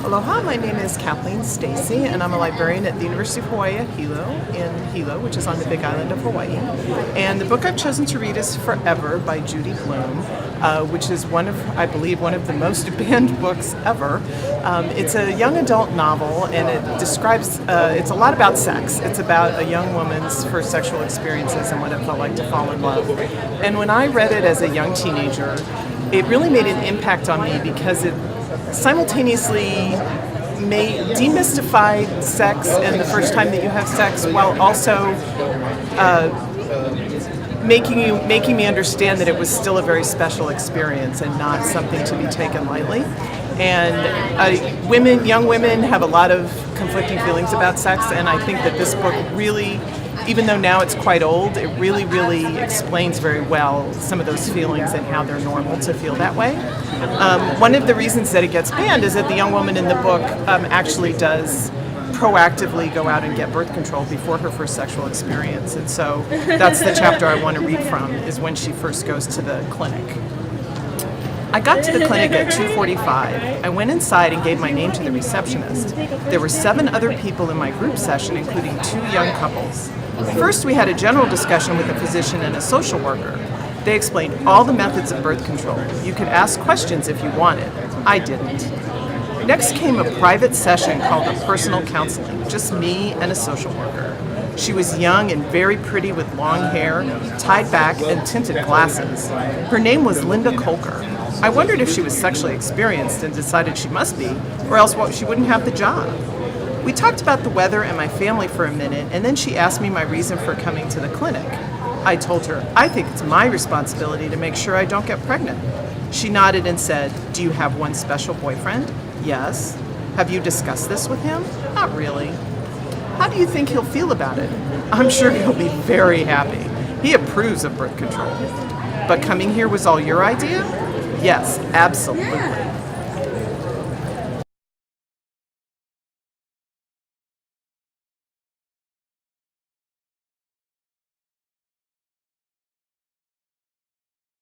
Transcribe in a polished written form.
Aloha, my name is Kathleen Stacey, and I'm a librarian at the University of Hawaii at Hilo, in Hilo, which is on the Big Island of Hawaii. And the book I've chosen to read is Forever by Judy Blume, which is I believe, one of the most banned books ever. It's a young adult novel, and it describes, it's a lot about sex. It's about a young woman's first sexual experiences and what it felt like to fall in love. And when I read it as a young teenager, it really made an impact on me because it simultaneously demystified sex and the first time that you have sex, while also making me understand that it was still a very special experience and not something to be taken lightly. And young women have a lot of conflicting feelings about sex, and I think that this book really, even though now it's quite old, it really, really explains very well some of those feelings and how they're normal to feel that way. One of the reasons that it gets banned is that the young woman in the book actually does proactively go out and get birth control before her first sexual experience. And so that's the chapter I want to read from, is when she first goes to the clinic. I got to the clinic at 2:45. I went inside and gave my name to the receptionist. There were 7 other people in my group session, including 2 young couples. First, we had a general discussion with a physician and a social worker. They explained all the methods of birth control. You could ask questions if you wanted. I didn't. Next came a private session called a personal counseling, just me and a social worker. She was young and very pretty with long hair, tied back, and tinted glasses. Her name was Linda Colker. I wondered if she was sexually experienced and decided she must be, or else she wouldn't have the job. We talked about the weather and my family for a minute, and then she asked me my reason for coming to the clinic. I told her, I think it's my responsibility to make sure I don't get pregnant. She nodded and said, do you have one special boyfriend? Yes. Have you discussed this with him? Not really. How do you think he'll feel about it? I'm sure he'll be very happy. He approves of birth control. But coming here was all your idea? Yes, absolutely.